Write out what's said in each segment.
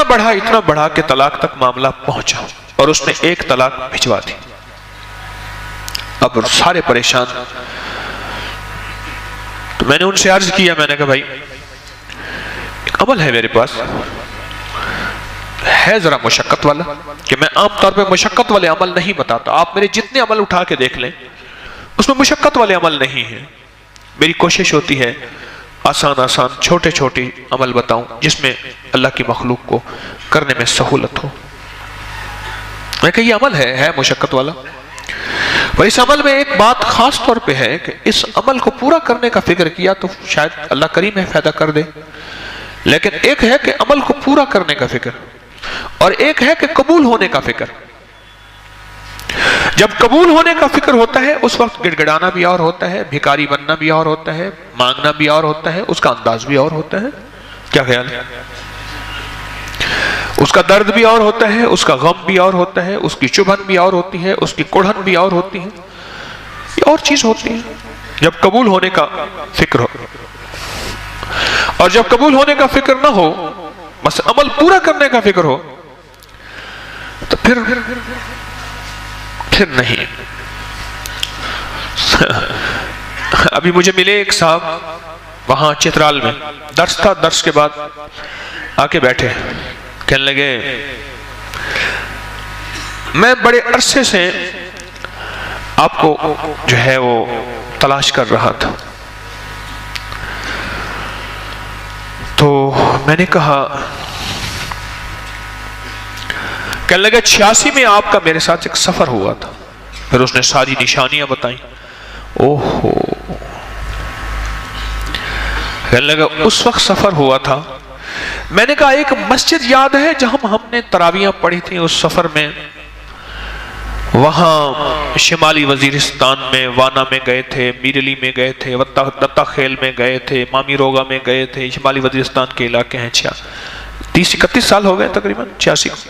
اتنا بڑھا کہ طلاق تک معاملہ پہنچا اور اس نے ایک طلاق بھجوا دی. اب سارے پریشان. تو میں نے ان سے عرض کیا, میں نے کہا بھائی ایک عمل ہے میرے پاس, ہے ذرا مشقت والا, کہ میں عام طور پہ مشقت والے عمل نہیں بتاتا. آپ میرے جتنے عمل اٹھا کے دیکھ لیں اس میں مشقت والے عمل نہیں ہیں. میری کوشش ہوتی ہے آسان چھوٹے عمل بتاؤں جس میں اللہ کی مخلوق کو کرنے میں سہولت ہو. میں کہ یہ عمل ہے مشقت والا, اور اس عمل میں ایک بات خاص طور پہ ہے کہ اس عمل کو پورا کرنے کا فکر کیا تو شاید اللہ کریم ہے فائدہ کر دے, لیکن ایک ہے کہ عمل کو پورا کرنے کا فکر, اور ایک ہے کہ قبول ہونے کا فکر. جب قبول ہونے کا فکر ہوتا ہے اس وقت گڑ گڑانا بھی اور ہوتا ہے, بھکاری بننا بھی اور ہوتا ہے, مانگنا بھی اور ہوتا ہے, اس کا انداز بھی اور ہوتا ہے. کیا خیال ہے؟ اس کا درد بھی اور ہوتا ہے, اس کا غم بھی اور ہوتا ہے, اس کی چبھن بھی اور ہوتی ہے, اس کی کڑھن بھی اور ہوتی ہے. یہ اور چیز ہوتی ہے جب قبول ہونے کا فکر ہو. اور جب قبول ہونے کا فکر نہ ہو, بس عمل پورا کرنے کا فکر ہو, تو پھر نہیں. ابھی مجھے ملے ایک صاحب وہاں چترال میں, درس تھا, درس کے بعد آ کے بیٹھے, کہنے لگے میں بڑے عرصے سے آپ کو جو ہے وہ تلاش کر رہا تھا. تو میں نے کہا, کہنے لگے 86 میں آپ کا میرے ساتھ ایک سفر ہوا تھا. پھر اس نے ساری نشانیاں بتائیں. اوہو, کہنے لگا اس وقت سفر ہوا تھا. میں نے کہا ایک مسجد یاد ہے جہاں ہم نے تراویحاں پڑھی تھیں اس سفر میں, وہاں شمالی وزیرستان میں وانا میں گئے تھے, میرلی میں گئے تھے, دتا خیل میں گئے تھے, مامی روگا میں گئے تھے. شمالی وزیرستان کے علاقے ہیں. 30-31 سال ہو گئے تقریباً. 86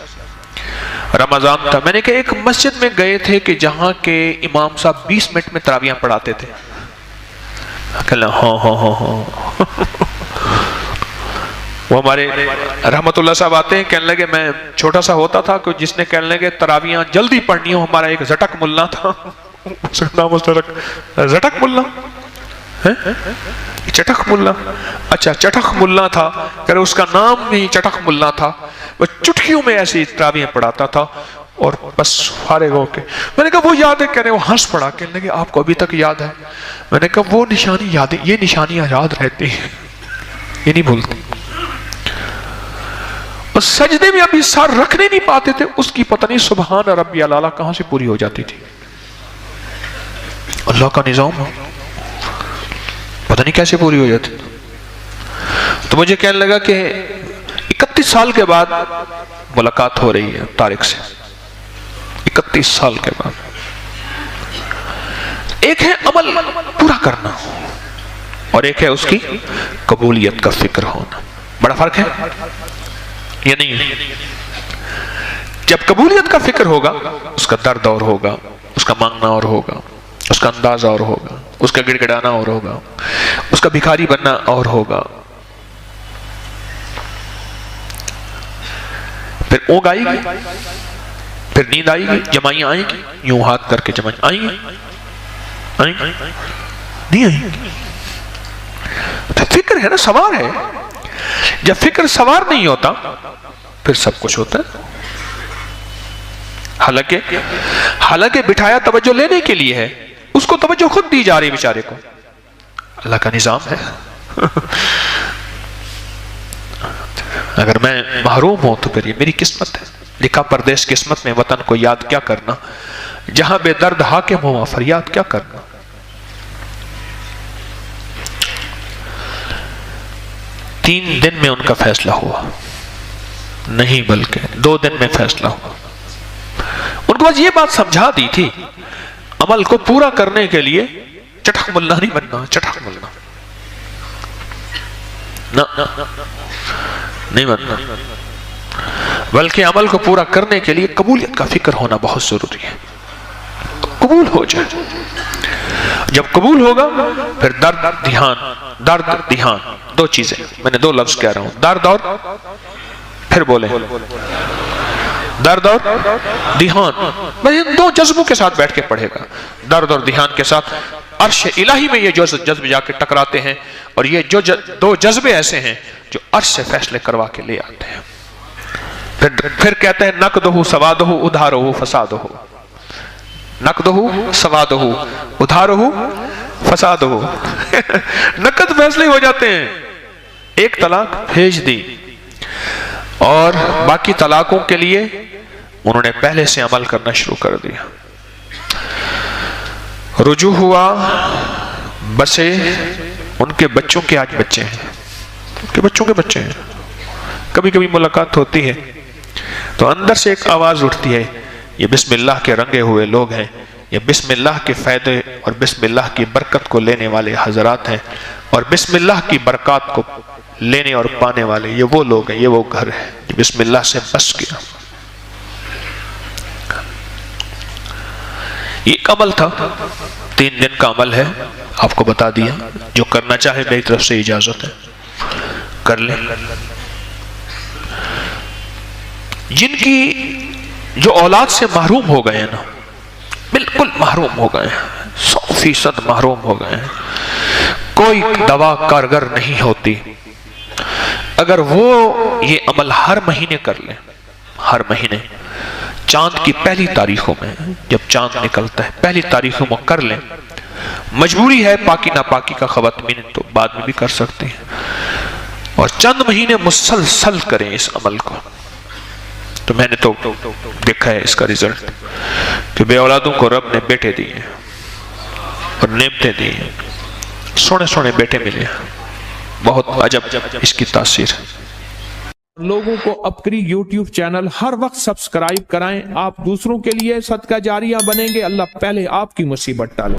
رمضان تھا. میں نے کہا ایک مسجد میں گئے تھے کہ جہاں کے امام صاحب 20 منٹ میں تراویحاں پڑھاتے تھے. کہنا ہاں وہ ہمارے رحمت اللہ صاحب آتے ہیں, کہنے لگے میں چھوٹا سا ہوتا تھا کہ جس نے کہنے لگے تراویحاں جلدی پڑھنی ہو, ہمارا ایک زٹک ملا تھا. اس کا نام زٹک ملا, چٹک ملا. اچھا چٹک ملا تھا, کہ اس کا نام بھی چٹک ملا تھا. وہ چٹکیوں میں ایسی تراویحاں پڑھاتا تھا اور بس فارغ ہو کے. میں نے کہا وہ یاد ہے؟ کہہ رہے وہ ہنس پڑا. کہنے لگے آپ کو ابھی تک یاد ہے؟ میں نے کہا وہ نشانی یاد ہے, یہ نشانیاں یاد رہتی ہیں, یہ نہیں بھولتی. اور سجدے میں ابھی سر رکھنے نہیں پاتے تھے, اس کی پتہ نہیں سبحان ربی الاعلیٰ کہاں سے پوری ہو جاتی تھی. اللہ کا نظام پتہ نہیں کیسے پوری ہو جاتی. تو مجھے کہنے لگا کہ 31 سال کے بعد ملاقات ہو رہی ہے طارق سے. 31 سال کے بعد. ایک ہے عمل پورا کرنا اور ایک ہے اس کی قبولیت کا فکر ہونا. بڑا فرق ہے یہ نہیں ہے. جب قبولیت کا فکر ہوگا اس کا درد اور ہوگا, اس کا مانگنا اور ہوگا, اس کا انداز اور ہوگا, اس کا گڑ گڑانا اور ہوگا, اس کا بھکاری بننا اور ہوگا. پھر اونگ آئے گی, پھر نیند آئے گی, جمائیاں آئیں گی, یوں ہاتھ کر کے جمائیں آئیں گی, نہیں آئیں گی. تو فکر ہے نا, سوار ہے. جب فکر سوار نہیں ہوتا پھر سب کچھ ہوتا ہے. حالانکہ بٹھایا توجہ لینے کے لیے ہے, اس کو توجہ خود دی جا رہی بیچارے کو. اللہ کا نظام ہے. اگر میں محروم ہوں تو پھر یہ میری قسمت ہے. لکھا پردیس قسمت میں وطن کو یاد کیا کرنا, جہاں بے درد حاکم ہوا فریاد کیا کرنا. تین دن میں ان کا فیصلہ ہوا, نہیں بلکہ 2 دن میں فیصلہ ہوا. ان کو بس یہ بات سمجھا دی تھی, عمل کو پورا کرنے کے لیے چٹک ملا نہیں بننا, چٹک ملا نہیں بننا, بلکہ عمل کو پورا کرنے کے لیے قبولیت کا فکر ہونا بہت ضروری ہے. قبول ہو جائے. جب قبول ہوگا پھر درد دھیان, درد دھیان, 2 چیزیں. میں نے 2 لفظ کہہ رہا ہوں, درد اور پھر بولے درد اور دھیان. میں ان دو جذبوں کے ساتھ بیٹھ کے پڑھے گا, درد اور دھیان کے ساتھ. عرش الہی میں یہ جذبے جا کے ٹکراتے ہیں, اور یہ جو دو جذبے ایسے ہیں جو عرش سے فیصلے کروا کے لے آتے ہیں. پھر کہتے ہیں نقدہ سوادہ ادھارہ فسادہ. نقدہ سوادہ ادھارہ فسادہ. نقد فیصلے ہو جاتے ہیں. ایک طلاق بھیج دی, اور باقی طلاقوں کے لیے انہوں نے پہلے سے عمل کرنا شروع کر دیا. رجوع ہوا, بسے ان کے بچوں کے آج بچے ہیں, ان کے بچوں کے بچے ہیں. کبھی کبھی ملاقات ہوتی ہے تو اندر سے ایک آواز اٹھتی ہے, یہ بسم اللہ کے رنگے ہوئے لوگ ہیں, یہ بسم اللہ کے فائدے اور بسم اللہ کی برکت کو لینے والے حضرات ہیں, اور بسم اللہ کی برکات کو لینے اور پانے والے یہ وہ لوگ ہیں, یہ وہ گھر ہے جو بسم اللہ سے بس گیا. یہ ایک عمل تھا, 3 دن کا عمل ہے, آپ کو بتا دیا. جو کرنا چاہے میری طرف سے اجازت ہے, کر لیں. جن کی جو اولاد سے محروم ہو گئے ہیں نا, بالکل محروم ہو گئے ہیں, 100% محروم ہو گئے ہیں, کوئی دوا کارگر نہیں ہوتی, اگر وہ یہ عمل ہر مہینے کر لیں, ہر مہینے چاند کی پہلی تاریخوں میں, جب چاند نکلتا ہے پہلی تاریخوں میں کر لیں. مجبوری ہے پاکی ناپاکی کا خواتین تو بعد میں بھی کر سکتے ہیں, اور چند مہینے مسلسل کریں اس عمل کو. تو میں نے تو دیکھا ہے اس کا رزلٹ کہ بے اولادوں کو رب نے بیٹے دیے اور نعمتیں دی, سونے سونے بیٹے ملے. بہت عجب اس کی تاثیر. لوگوں کو اپکری یوٹیوب چینل ہر وقت سبسکرائب کرائیں. آپ دوسروں کے لیے صدقہ جاریہ بنیں گے, اللہ پہلے آپ کی مصیبت ٹالے.